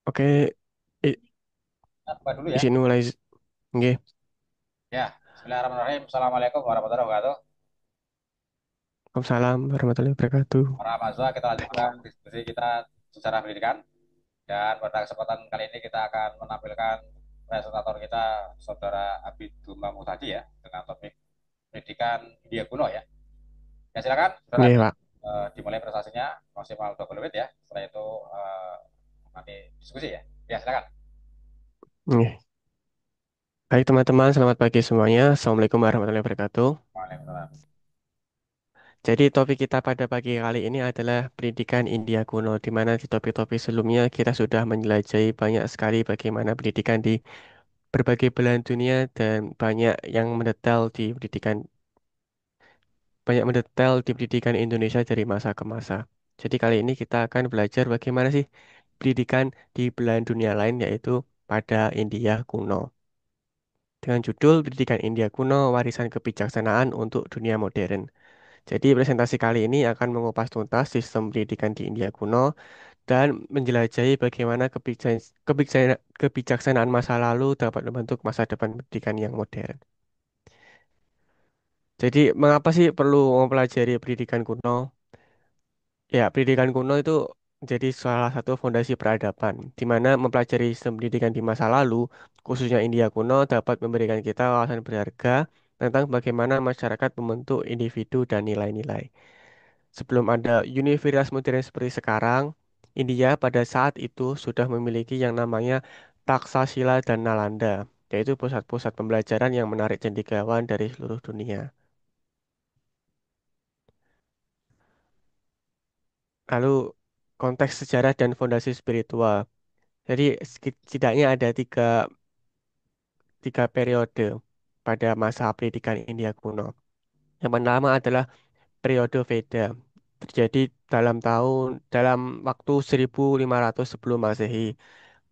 Oke, i- Apa dulu ya? isin mulai. Nggih. Ya, Bismillahirrahmanirrahim. Assalamualaikum warahmatullahi wabarakatuh. Waalaikumsalam warahmatullahi wabarakatuh. Para mahasiswa, kita lanjutkan diskusi kita secara pendidikan. Dan pada kesempatan kali ini kita akan menampilkan presentator kita, Saudara Abid Dumam tadi ya, dengan topik pendidikan India kuno ya. Ya silakan, Saudara Nggih, Abid, Pak. dimulai presentasinya maksimal 20 menit ya. Setelah itu nanti diskusi ya. Ya silakan. Nggih. Baik, teman-teman, selamat pagi semuanya. Assalamualaikum warahmatullahi wabarakatuh. Waalaikumsalam. Jadi, topik kita pada pagi kali ini adalah pendidikan India kuno, di mana di topik-topik sebelumnya kita sudah menjelajahi banyak sekali bagaimana pendidikan di berbagai belahan dunia dan banyak mendetail di pendidikan Indonesia dari masa ke masa. Jadi kali ini kita akan belajar bagaimana sih pendidikan di belahan dunia lain, yaitu pada India kuno. Dengan judul Pendidikan India Kuno, Warisan Kebijaksanaan untuk Dunia Modern. Jadi presentasi kali ini akan mengupas tuntas sistem pendidikan di India kuno dan menjelajahi bagaimana kebijaksanaan masa lalu dapat membentuk masa depan pendidikan yang modern. Jadi mengapa sih perlu mempelajari pendidikan kuno? Ya, pendidikan kuno itu jadi salah satu fondasi peradaban, di mana mempelajari sistem pendidikan di masa lalu, khususnya India kuno, dapat memberikan kita wawasan berharga tentang bagaimana masyarakat membentuk individu dan nilai-nilai. Sebelum ada universitas modern seperti sekarang, India pada saat itu sudah memiliki yang namanya Taksasila dan Nalanda, yaitu pusat-pusat pembelajaran yang menarik cendekiawan dari seluruh dunia. Lalu, konteks sejarah dan fondasi spiritual. Jadi setidaknya ada tiga periode pada masa pendidikan India kuno. Yang pertama adalah periode Veda, terjadi dalam waktu 1500 sebelum Masehi,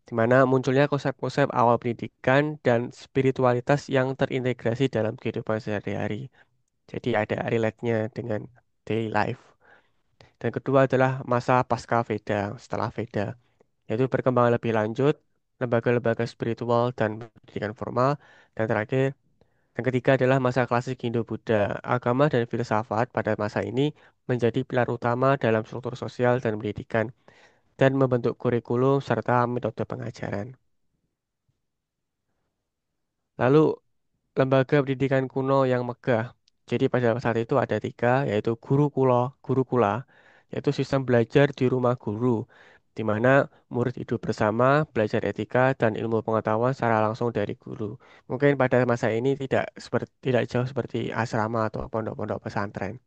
di mana munculnya konsep-konsep awal pendidikan dan spiritualitas yang terintegrasi dalam kehidupan sehari-hari. Jadi ada relate-nya dengan daily life. Dan kedua adalah masa pasca Veda, setelah Veda, yaitu perkembangan lebih lanjut, lembaga-lembaga spiritual dan pendidikan formal, dan terakhir, yang ketiga adalah masa klasik Hindu-Buddha. Agama dan filsafat pada masa ini menjadi pilar utama dalam struktur sosial dan pendidikan, dan membentuk kurikulum serta metode pengajaran. Lalu, lembaga pendidikan kuno yang megah. Jadi pada saat itu ada tiga, yaitu gurukula, yaitu sistem belajar di rumah guru, di mana murid hidup bersama, belajar etika dan ilmu pengetahuan secara langsung dari guru. Mungkin pada masa ini tidak jauh seperti asrama atau pondok-pondok pesantren.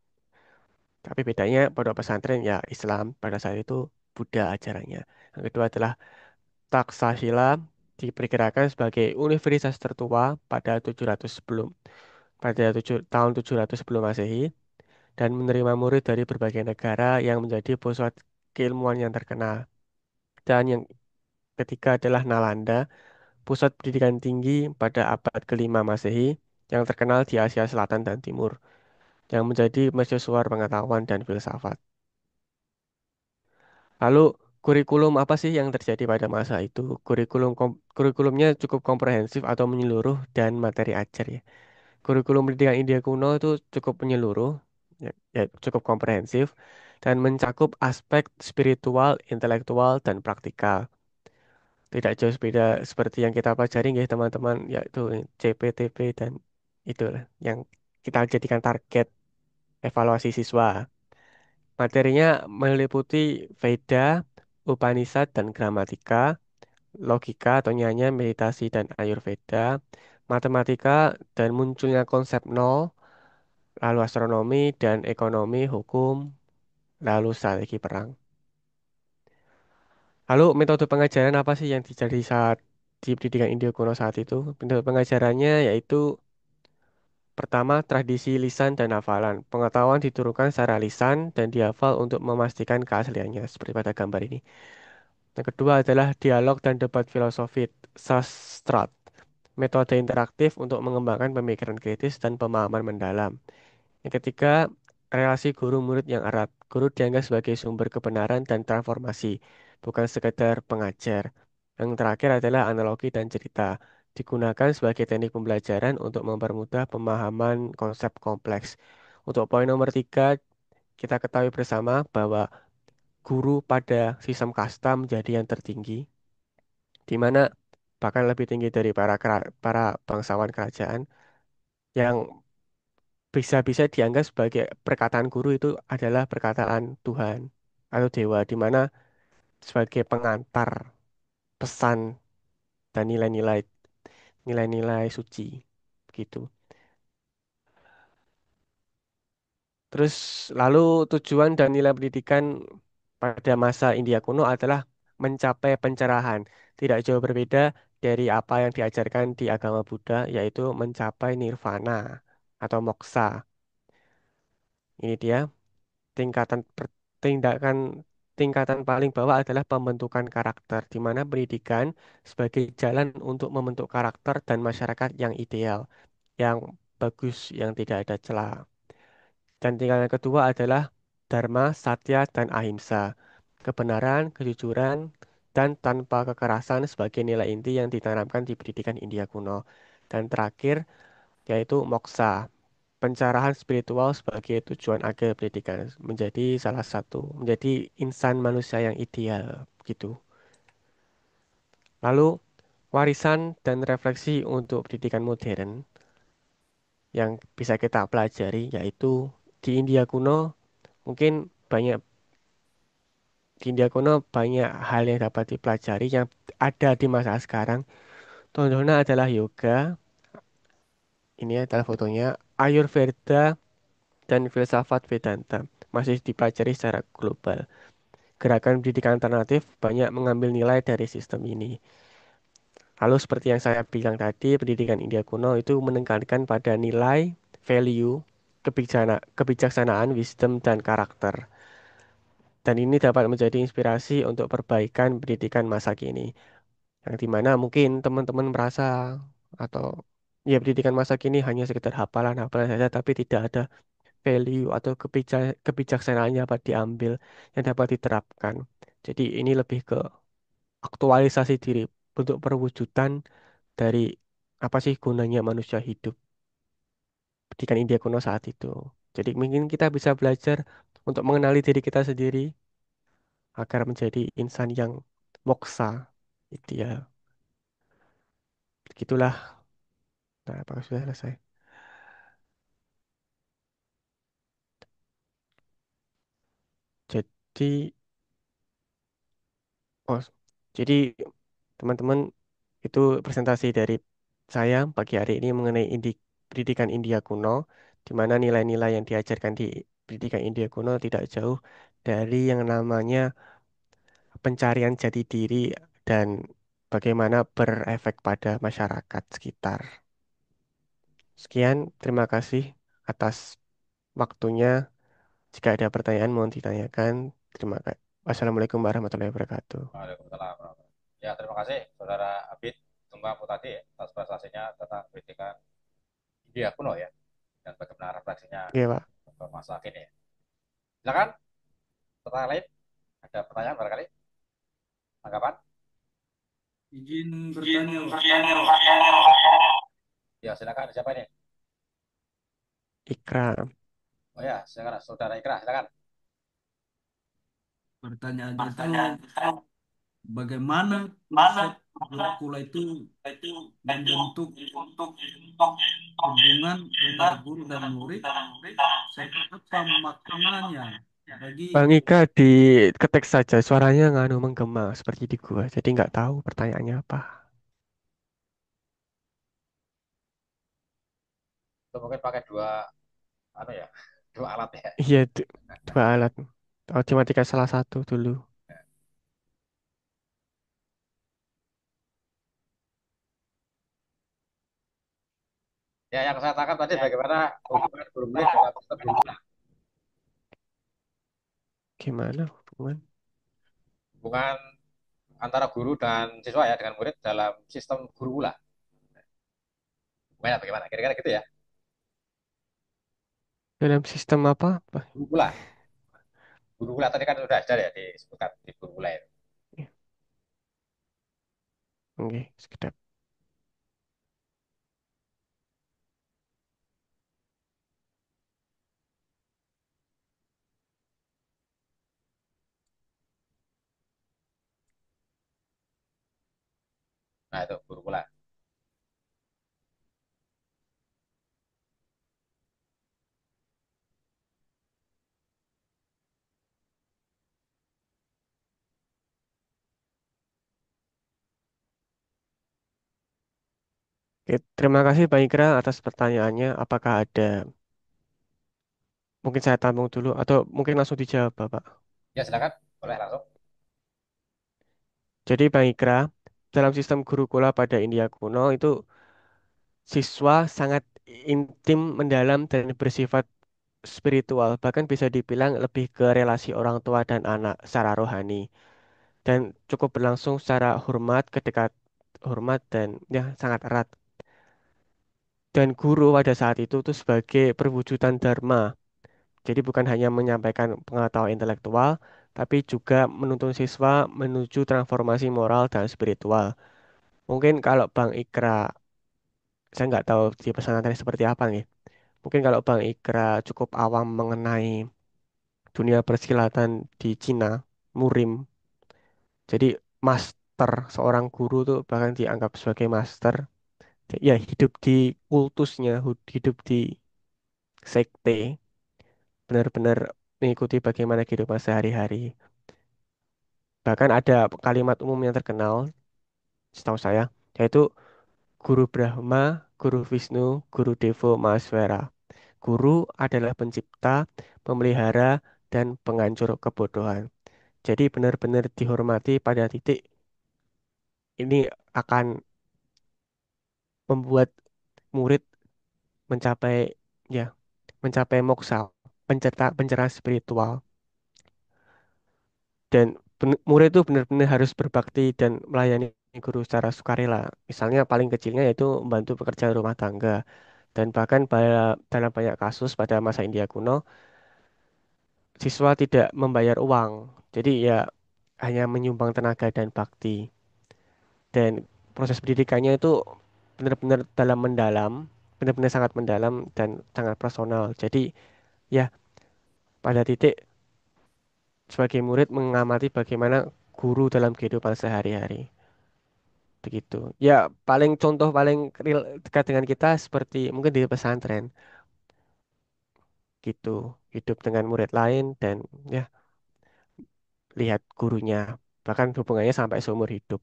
Tapi bedanya pondok pesantren ya Islam, pada saat itu Buddha ajarannya. Yang kedua adalah Taksashila, diperkirakan sebagai universitas tertua pada 700 sebelum pada tahun 700 sebelum Masehi, dan menerima murid dari berbagai negara yang menjadi pusat keilmuan yang terkenal. Dan yang ketiga adalah Nalanda, pusat pendidikan tinggi pada abad kelima Masehi yang terkenal di Asia Selatan dan Timur, yang menjadi mercusuar pengetahuan dan filsafat. Lalu kurikulum apa sih yang terjadi pada masa itu? Kurikulumnya cukup komprehensif atau menyeluruh dan materi ajar ya. Kurikulum pendidikan India kuno itu cukup menyeluruh, ya, cukup komprehensif, dan mencakup aspek spiritual, intelektual, dan praktikal. Tidak jauh beda seperti yang kita pelajari ya teman-teman, yaitu CPTP dan itulah yang kita jadikan target evaluasi siswa. Materinya meliputi Veda, Upanishad, dan gramatika, logika atau nyanyi, meditasi, dan Ayurveda, matematika, dan munculnya konsep nol, lalu astronomi dan ekonomi, hukum, lalu strategi perang. Lalu metode pengajaran apa sih yang terjadi saat di pendidikan India kuno saat itu? Metode pengajarannya yaitu pertama tradisi lisan dan hafalan. Pengetahuan diturunkan secara lisan dan dihafal untuk memastikan keasliannya, seperti pada gambar ini. Yang kedua adalah dialog dan debat filosofis, sastra. Metode interaktif untuk mengembangkan pemikiran kritis dan pemahaman mendalam. Yang ketiga, relasi guru-murid yang erat. Guru dianggap sebagai sumber kebenaran dan transformasi, bukan sekedar pengajar. Yang terakhir adalah analogi dan cerita. Digunakan sebagai teknik pembelajaran untuk mempermudah pemahaman konsep kompleks. Untuk poin nomor tiga, kita ketahui bersama bahwa guru pada sistem kasta menjadi yang tertinggi, di mana bahkan lebih tinggi dari para bangsawan kerajaan yang bisa-bisa dianggap sebagai perkataan guru itu adalah perkataan Tuhan atau dewa, di mana sebagai pengantar pesan dan nilai-nilai suci gitu. Terus lalu tujuan dan nilai pendidikan pada masa India kuno adalah mencapai pencerahan. Tidak jauh berbeda dari apa yang diajarkan di agama Buddha, yaitu mencapai nirvana atau moksa. Ini dia tingkatan tindakan tingkatan paling bawah adalah pembentukan karakter, di mana pendidikan sebagai jalan untuk membentuk karakter dan masyarakat yang ideal, yang bagus, yang tidak ada celah. Dan tingkatan kedua adalah Dharma, Satya, dan Ahimsa. Kebenaran, kejujuran, dan tanpa kekerasan sebagai nilai inti yang ditanamkan di pendidikan India kuno. Dan terakhir, yaitu Moksa, pencerahan spiritual sebagai tujuan akhir pendidikan. Menjadi insan manusia yang ideal, gitu. Lalu, warisan dan refleksi untuk pendidikan modern yang bisa kita pelajari, yaitu di India kuno mungkin banyak di India kuno banyak hal yang dapat dipelajari yang ada di masa sekarang. Contohnya adalah yoga, ini adalah fotonya, Ayurveda, dan filsafat Vedanta masih dipelajari secara global. Gerakan pendidikan alternatif banyak mengambil nilai dari sistem ini. Lalu seperti yang saya bilang tadi, pendidikan India kuno itu menekankan pada nilai, value, kebijaksanaan, wisdom, dan karakter. Dan ini dapat menjadi inspirasi untuk perbaikan pendidikan masa kini. Yang dimana mungkin teman-teman merasa atau ya pendidikan masa kini hanya sekedar hafalan-hafalan saja tapi tidak ada value atau kebijaksanaan yang dapat diambil yang dapat diterapkan. Jadi ini lebih ke aktualisasi diri untuk perwujudan dari apa sih gunanya manusia hidup pendidikan India kuno saat itu. Jadi mungkin kita bisa belajar untuk mengenali diri kita sendiri agar menjadi insan yang moksa. Itu ya, begitulah. Nah, apakah sudah selesai? Jadi, oh, jadi teman-teman itu presentasi dari saya pagi hari ini mengenai pendidikan India kuno, di mana nilai-nilai yang diajarkan di pendidikan India kuno tidak jauh dari yang namanya pencarian jati diri dan bagaimana berefek pada masyarakat sekitar. Sekian, terima kasih atas waktunya. Jika ada pertanyaan mohon ditanyakan. Terima kasih. Wassalamualaikum warahmatullahi wabarakatuh. Waalaikumsalam. Ya, terima kasih Saudara Abid Tumbang Putadi atas prestasinya tentang pendidikan India kuno ya dan bagaimana refleksinya Oke, Pak. ke masa kini. Silakan, pertanyaan lain? Ada pertanyaan barangkali? Tanggapan? Izin Izin bertanya, Pak. bertanya. Ya, silakan. Siapa ini? Ikram. Oh ya, silakan. Saudara Ikra, silakan. Pertanyaannya itu Pertanyaan bagaimana mana konsep kurikula itu itu membentuk untuk hubungan antara hubungan guru dan murid dan murid serta apa maknanya bagi Bang Ika di ketek saja suaranya nganu menggema seperti di gua. Jadi nggak tahu pertanyaannya apa. itu mungkin pakai dua anu ya, dua alat ya. Iya, dua alat. Matematika salah satu dulu. Ya, yang saya tangkap tadi bagaimana hubungan guru murid dalam sistem gurukula. Gimana hubungan? Hubungan antara guru dan siswa ya dengan murid dalam sistem gurukula. Hubungannya bagaimana? Kira-kira gitu ya. Dalam sistem apa? Gurukula. Gurukula tadi kan sudah ada ya disebutkan di gurukula itu. Oke, sekedap. Nah, itu guru pula. Oke, terima kasih Bang Ikra atas pertanyaannya. Apakah ada, mungkin saya tampung dulu atau mungkin langsung dijawab Bapak. Ya, silakan. Boleh langsung. Jadi Bang Ikra, dalam sistem gurukula pada India kuno itu siswa sangat intim, mendalam, dan bersifat spiritual. Bahkan bisa dibilang lebih ke relasi orang tua dan anak secara rohani. Dan cukup berlangsung secara hormat dan ya sangat erat. Dan guru pada saat itu tuh sebagai perwujudan dharma. Jadi bukan hanya menyampaikan pengetahuan intelektual, tapi juga menuntun siswa menuju transformasi moral dan spiritual. Mungkin kalau Bang Ikra, saya nggak tahu di pesantren seperti apa nih. Mungkin kalau Bang Ikra cukup awam mengenai dunia persilatan di Cina, murim. Jadi master, seorang guru tuh bahkan dianggap sebagai master. Ya hidup di kultusnya, hidup di sekte, benar-benar mengikuti bagaimana kehidupan sehari-hari. Bahkan ada kalimat umum yang terkenal, setahu saya, yaitu Guru Brahma, Guru Vishnu, Guru Devo Mahaswara. Guru adalah pencipta, pemelihara, dan penghancur kebodohan. Jadi benar-benar dihormati pada titik ini akan membuat murid mencapai ya, mencapai moksa, pencerahan spiritual. Dan murid itu benar-benar harus berbakti dan melayani guru secara sukarela. Misalnya paling kecilnya yaitu membantu pekerjaan rumah tangga. Dan bahkan dalam banyak kasus pada masa India kuno, siswa tidak membayar uang. Jadi ya hanya menyumbang tenaga dan bakti. Dan proses pendidikannya itu benar-benar dalam mendalam, benar-benar sangat mendalam dan sangat personal. Jadi ya pada titik sebagai murid mengamati bagaimana guru dalam kehidupan sehari-hari. Begitu. Ya, contoh paling real dekat dengan kita seperti mungkin di pesantren gitu. Hidup dengan murid lain dan ya lihat gurunya. Bahkan hubungannya sampai seumur hidup.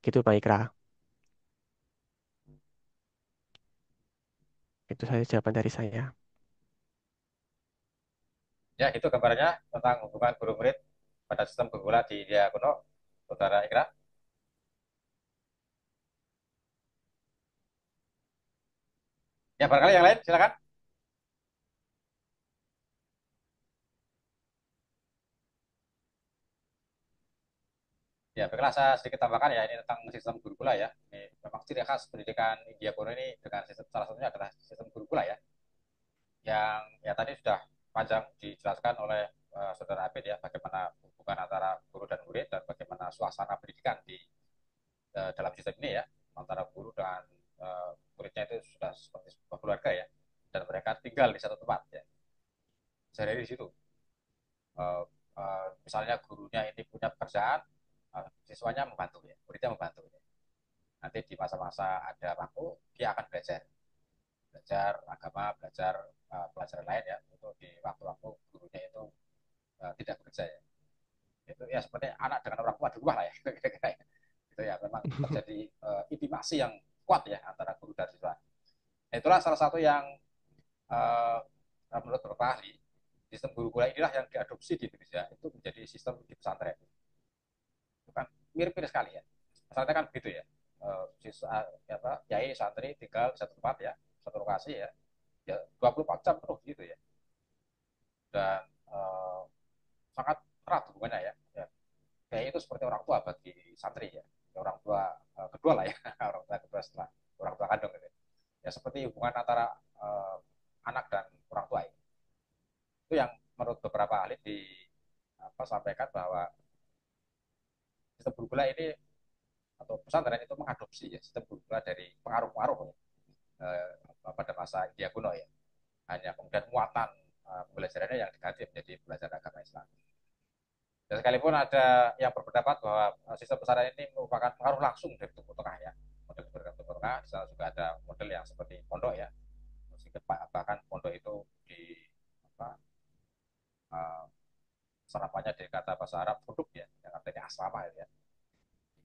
Gitu Pak Ikra. Itu saja jawaban dari saya. Ya, itu gambarnya tentang hubungan guru murid pada sistem gurukula di India kuno, Saudara Ikra. Ya, barangkali yang lain, silakan. Ya, baiklah saya sedikit tambahkan ya ini tentang sistem gurukula ya. Ini memang ciri khas pendidikan India kuno ini dengan sistem salah satunya adalah sistem gurukula ya. Yang ya tadi sudah panjang dijelaskan oleh Saudara Abid ya bagaimana hubungan antara guru dan murid dan bagaimana suasana pendidikan di dalam sistem ini ya antara guru dan muridnya itu sudah seperti sebuah keluarga ya dan mereka tinggal di satu tempat ya sehari di situ. Misalnya gurunya ini punya pekerjaan, siswanya membantu ya, muridnya membantu ya. Nanti di masa-masa ada waktu dia akan belajar, belajar agama, belajar pelajaran lain ya. Itu di waktu-waktu gurunya itu tidak bekerja ya. Itu ya seperti anak dengan orang tua di rumah lah ya. Itu ya memang terjadi intimasi yang kuat ya antara guru dan siswa. Nah, itulah salah satu yang uh, menurut beberapa ahli sistem gurukula inilah yang diadopsi di Indonesia itu menjadi sistem di pesantren. Itu kan mirip-mirip sekali ya. Pesantren kan begitu ya. Siswa ya apa, yai santri tinggal di satu tempat ya, satu lokasi ya. Ya 24 jam penuh gitu ya. Dan sangat erat hubungannya ya. Ya. Kayak itu seperti orang tua bagi santri ya. Orang tua kedua lah ya, orang tua kedua setelah orang tua kandung gitu. Ya seperti hubungan antara anak dan orang tua ya. Itu yang menurut beberapa ahli sampaikan bahwa sistem gurukula ini atau pesantren itu mengadopsi ya sistem gurukula dari pengaruh-pengaruh pada masa India kuno ya. Hanya kemudian muatan pembelajarannya yang diganti menjadi pembelajaran agama Islam. Dan sekalipun ada yang berpendapat bahwa sistem pesantren ini merupakan pengaruh langsung dari Timur Tengah ya, model beragam Timur Tengah, di sana juga ada model yang seperti pondok ya, bahkan pondok itu di apa, uh, serapannya dari kata bahasa Arab pondok ya, yang artinya asrama ya. Di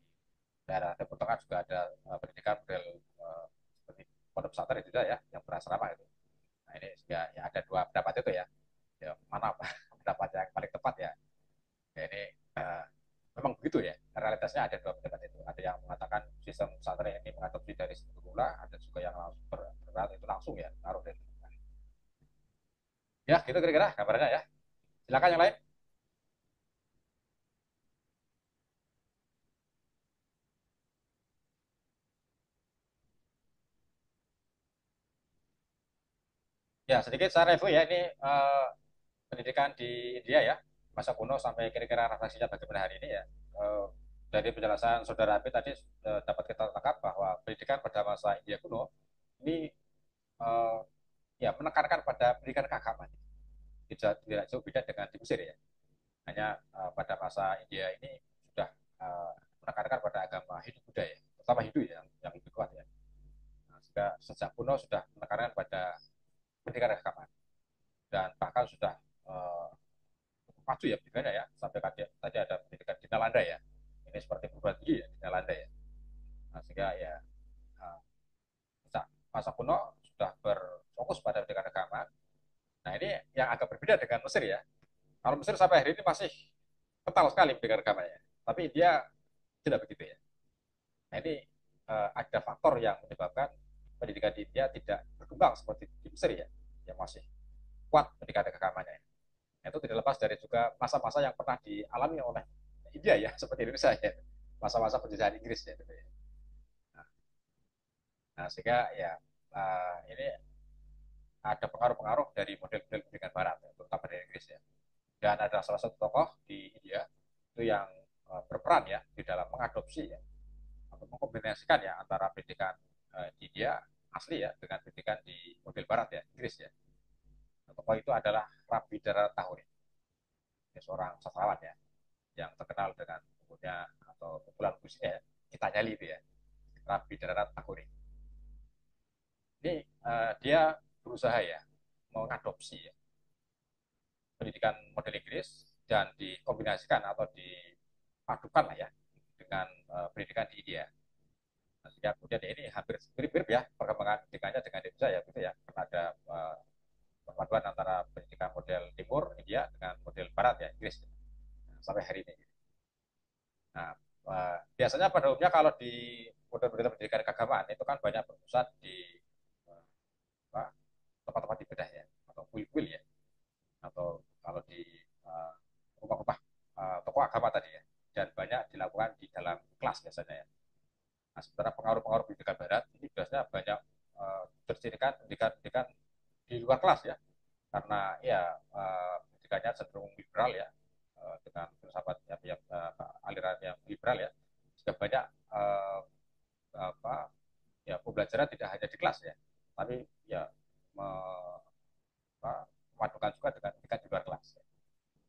daerah Timur Tengah juga ada pendidikan model seperti pondok pesantren juga ya, yang berasrama itu. Nah ini juga ya ada dua pendapat itu ya, ya mana pendapat yang paling tepat ya. Ya ini uh, memang begitu ya. Realitasnya ada dua pendapat itu. Ada yang mengatakan sistem pesantren ini mengadopsi dari sistem gula, ada juga yang langsung berat itu langsung ya taruh dari. Ya gitu kira-kira gambarnya ya. Silakan yang lain. Ya sedikit saya review ya ini pendidikan di India ya masa kuno sampai kira-kira refleksinya bagaimana hari ini ya. Eh, dari penjelasan saudara Abi tadi dapat kita tangkap bahwa pendidikan pada masa India kuno ini eh, ya menekankan pada pendidikan keagamaan tidak jauh beda dengan di Mesir ya. Hanya pada masa India ini sudah menekankan pada agama Hindu Buddha ya, terutama Hindu ya, yang lebih kuat ya. Nah, sejak kuno sudah menekankan pada pendidikan keagamaan dan bahkan sudah uh, maju ya pendidikannya ya sampai tadi ada pendidikan di Nalanda ya. Ini seperti perguruan tinggi ya di Nalanda ya. Nah, sehingga ya uh, masa kuno sudah berfokus pada pendidikan keagamaan. Nah ini yang agak berbeda dengan Mesir ya. Kalau Mesir sampai hari ini masih kental sekali pendidikan agamanya. Tapi India tidak begitu ya. Nah ini ada faktor yang menyebabkan pendidikan di India tidak berkembang seperti di Mesir ya, yang masih kuat pendidikan agamanya. Nah, itu tidak lepas dari juga masa-masa yang pernah dialami oleh India ya, seperti Indonesia ya, masa-masa penjajahan Inggris ya. Gitu ya. Nah, nah sehingga ya ini ada pengaruh-pengaruh dari model-model pendidikan Barat, ya, terutama dari Inggris ya. Dan ada salah satu tokoh di India itu yang berperan ya di dalam mengadopsi ya atau mengkombinasikan ya antara pendidikan di India asli ya dengan pendidikan di model Barat ya Inggris ya. Tokoh itu adalah Rabbi Dara Tahuri, seorang sastrawan ya yang terkenal dengan bukunya atau kumpulan puisinya ya, kita nyali itu ya Rabbi Dara Tahuri. Ini dia berusaha ya mengadopsi ya, pendidikan model Inggris dan dikombinasikan atau dipadukan lah ya dengan pendidikan di India. Nah, sehingga kemudian ini hampir mirip-mirip ya perkembangan pendidikannya dengan Indonesia ya gitu ya karena ada perpaduan antara pendidikan model Timur India dengan model Barat ya Inggris nah, sampai hari ini. Nah biasanya pada umumnya kalau di model-model pendidikan keagamaan itu kan banyak berpusat di tempat-tempat ibadah ya atau kuil-kuil ya atau kalau di rumah-rumah tokoh agama tadi ya dan banyak dilakukan di dalam kelas biasanya ya. Nah, sementara pengaruh-pengaruh pendidikan barat ini biasanya banyak terjadikan pendidikan-pendidikan di luar kelas ya karena ya pendidikannya cenderung liberal ya dengan filsafat yang aliran yang liberal ya sudah banyak apa ya pembelajaran tidak hanya di kelas ya tapi ya memadukan juga dengan pendidikan di luar kelas.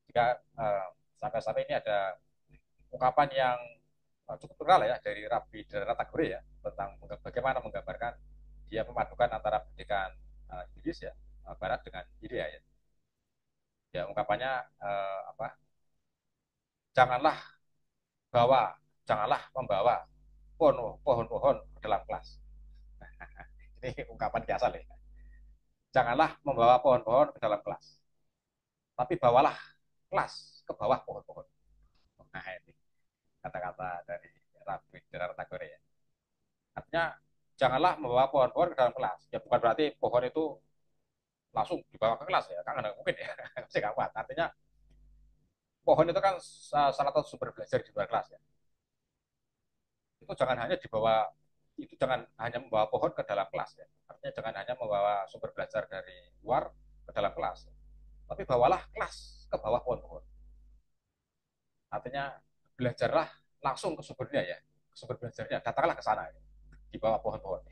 Jika sampai-sampai ini ada ungkapan yang cukup terkenal ya dari Rabbi Dara Tagore ya tentang bagaimana menggambarkan dia memadukan antara pendidikan Inggris ya Barat dengan India ya. Ya ungkapannya apa? Janganlah bawa, janganlah membawa pohon-pohon ke dalam kelas. Ini ungkapan biasa ya. Janganlah membawa pohon-pohon ke dalam kelas, tapi bawalah kelas ke bawah pohon-pohon. Nah ini kata-kata dari Rabbi Dara Tagore ya. Artinya janganlah membawa pohon-pohon ke dalam kelas. Ya bukan berarti pohon itu langsung dibawa ke kelas ya, kan nggak mungkin ya, masih nggak kuat. Artinya pohon itu kan salah satu sumber belajar di luar kelas ya. Itu jangan hanya dibawa, itu jangan hanya membawa pohon ke dalam kelas ya. Artinya jangan hanya membawa sumber belajar dari luar ke dalam kelas, tapi bawalah kelas ke bawah pohon-pohon. Artinya belajarlah langsung ke sumbernya ya, sumber belajarnya, datanglah ke sana gitu. Di bawah pohon-pohon.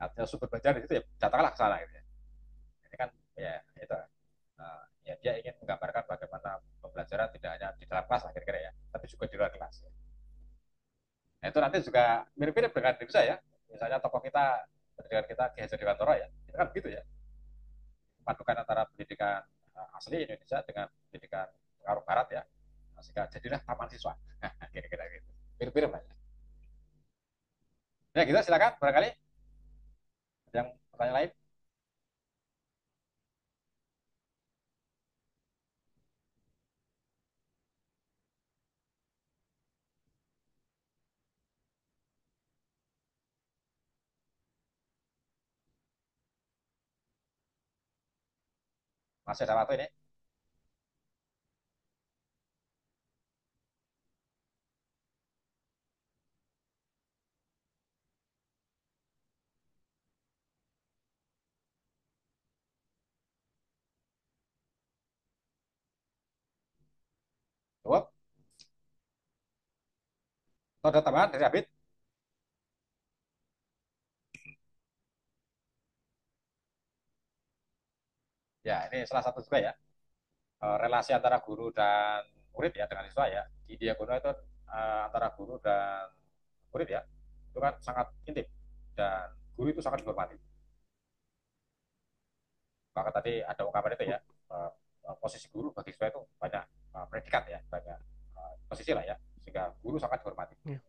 Artinya sumber belajar itu ya datanglah ke sana gitu ya. Ini kan ya itu. Ya dia ingin menggambarkan bagaimana pembelajaran tidak hanya di dalam kelas lah kira-kira ya, tapi juga di luar kelas. Ya. Nah, itu nanti juga mirip-mirip dengan Indonesia ya. Misalnya tokoh kita, pendidikan kita Ki Hajar Dewantara ya, itu kan begitu ya. Padukan antara pendidikan asli Indonesia dengan pendidikan pengaruh Barat ya. Sehingga jadilah taman siswa. Kira-kira gitu. Mirip-mirip lah. Ya gitu, silakan barangkali yang pertanyaan lain. Masih ada waktu ini. Cukup. Atau ada tambahan dari Abid? Ya, ini salah satu juga ya. Relasi antara guru dan murid ya dengan siswa ya. Di Diagono itu antara guru dan murid ya. Itu kan sangat intim. Dan guru itu sangat dihormati. Maka tadi ada ungkapan itu ya. Posisi guru bagi siswa itu banyak predikat ya. Banyak posisi lah ya. Sehingga guru sangat dihormati. Ya.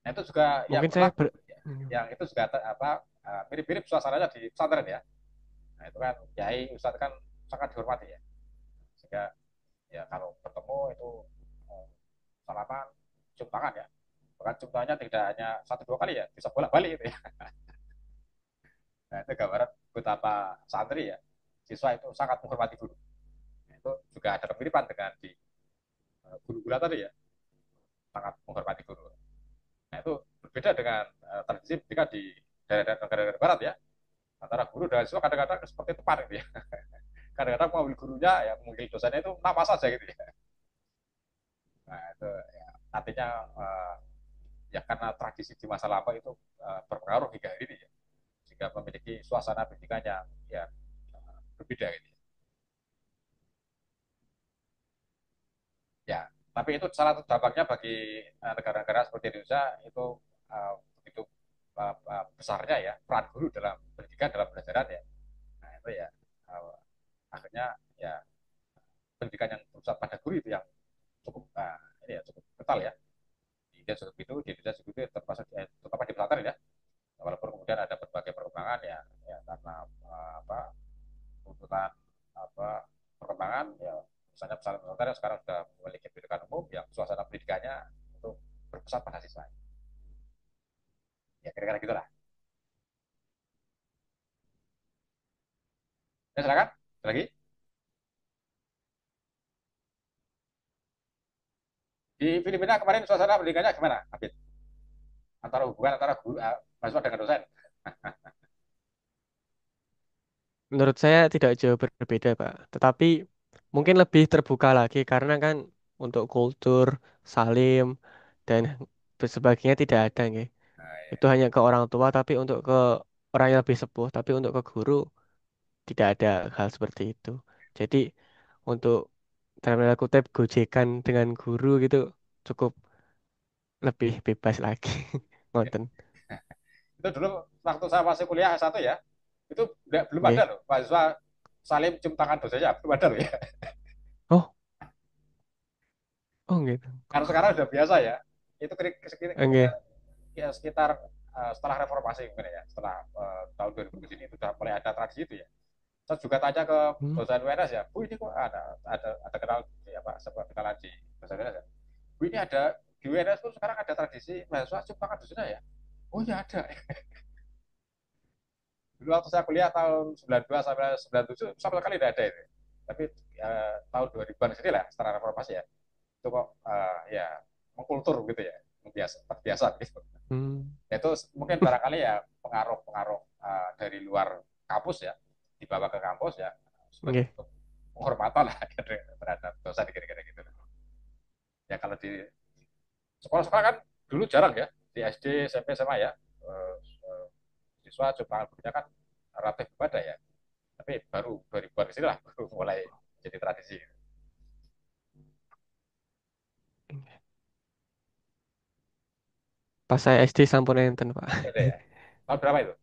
Nah itu juga yang Mungkin saya berlaku. Yang itu juga mirip-mirip suasananya di pesantren ya. Nah itu kan kiai ustadz kan sangat dihormati ya. Sehingga ya kalau bertemu itu salaman, cium tangan ya. Bahkan cium tangannya tidak hanya satu dua kali ya, bisa bolak-balik gitu ya. Nah itu gambaran betapa santri ya, siswa itu sangat menghormati guru. Nah, itu juga ada kemiripan dengan di guru-guru tadi ya, sangat menghormati guru. Nah itu berbeda dengan tradisi pendidikan di daerah negara barat ya, antara guru dan siswa kadang-kadang seperti teman gitu ya. Kadang-kadang mengambil gurunya ya, mengambil dosennya itu nama saja gitu ya. Nah itu ya, artinya ya karena tradisi di masa lampau itu berpengaruh hingga hari ini ya, sehingga memiliki suasana pendidikan yang ya berbeda gitu. Ya, tapi itu salah satu dampaknya bagi negara-negara seperti Indonesia itu begitu besarnya ya peran guru dalam pendidikan dalam pelajaran ya. Nah itu ya akhirnya ya pendidikan yang berusaha pada guru itu yang cukup ini ya cukup kental ya. Di India juga begitu, di Indonesia juga itu termasuk terutama di pesantren ya. Walaupun kemudian ada berbagai perkembangan ya, ya karena tuntutan perkembangan ya, misalnya pesantren yang sekarang sudah memiliki pendidikan umum yang suasana pendidikannya itu berpusat pada siswa ya kira-kira gitulah ya silakan lagi di Filipina kemarin suasana pendidikannya gimana Abid? Antara hubungan antara guru mahasiswa dengan dosen. menurut saya tidak jauh berbeda, Pak. Tetapi mungkin lebih terbuka lagi karena kan untuk kultur, salim, dan sebagainya tidak ada, nggih. Nah, ya. Itu hanya ke orang tua, tapi untuk ke orang yang lebih sepuh, tapi untuk ke guru tidak ada hal seperti itu. Jadi untuk dalam tanda kutip gojekan dengan guru gitu cukup lebih bebas lagi. Ngonten. Itu dulu waktu saya masih kuliah S1 ya itu belum ada Nggih. loh mahasiswa salim cium tangan dosennya belum ada loh ya Oh, oh gitu. karena sekarang sudah biasa ya itu sekitar, Nggih. ya, sekitar setelah reformasi mungkin ya setelah tahun 2000 ini itu sudah mulai ada tradisi itu ya. Saya juga tanya ke Hmm. dosen UNS ya, Bu ini kok ada kenal ya Pak, sebuah kenalan di dosen UNS ya. Bu ini ada di UNS pun sekarang ada tradisi mahasiswa cium tangan dosennya ya. Oh ya ada. Dulu waktu saya kuliah tahun 92 sampai 97 sama sekali tidak ada itu. Tapi tahun 2000-an sini lah setelah reformasi ya. Itu kok ya mengkultur gitu ya, terbiasa gitu. Hmm. Itu mungkin barangkali ya pengaruh-pengaruh dari luar kampus ya dibawa ke kampus ya sebagai Nggih. bentuk penghormatan lah terhadap dosen kira-kira gitu ya kalau di sekolah-sekolah kan dulu jarang ya di SD, SMP, SMA ya. Eh, eh, Siswa cuma gurunya kan relatif pada ya. Tapi baru 2000-an ke sini lah baru mulai jadi tradisi. Pas saya SD sampun enten, Pak. Beda ya. Tahun berapa itu?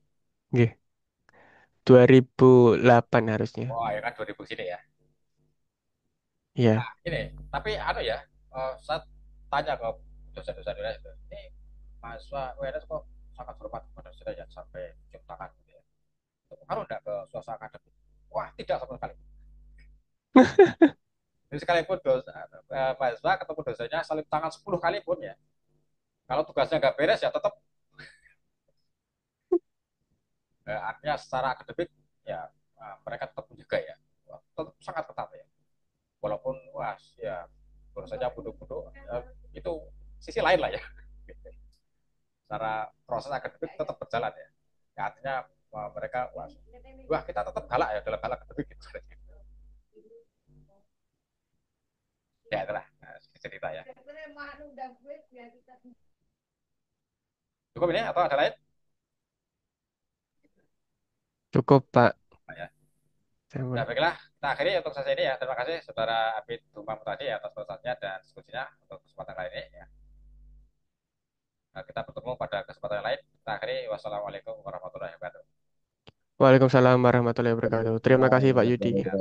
Nggih, 2008 harusnya. Wah, ya kan 2000 sini ya. Iya. Ini, tapi anu ya, saya tanya ke dosen-dosen itu, ini mahasiswa UNS kok sangat hormat kepada saya ya sampai cium tangan gitu ya. Itu pengaruh enggak ke suasana akademik? Wah, tidak sama sekali. Jadi sekalipun mahasiswa ketemu dosennya saling tangan 10 kali pun ya. Kalau tugasnya nggak beres ya tetap artinya secara akademik ya mereka tetap menjaga ya. Tetap sangat ketat ya. Walaupun wah ya dosennya bodoh-bodoh itu sisi lain lah ya. Secara proses akademik tetap berjalan ya. Ya artinya mereka wah kita tetap galak ya dalam hal akademik gitu. Ya itulah cerita ya. Cukup ini atau ada lain? Cukup, Pak. Nah, ya. Nah, Sampun. baiklah, kita akhiri untuk sesi ini ya. Terima kasih Saudara Abid Dumam tadi atas penjelasannya dan diskusinya untuk kesempatan kali ini. Ya. Nah, kita bertemu pada kesempatan yang lain. Kita akhiri. Wassalamualaikum warahmatullahi wabarakatuh. Waalaikumsalam warahmatullahi wabarakatuh. Terima kasih, Pak Yudi. Ya.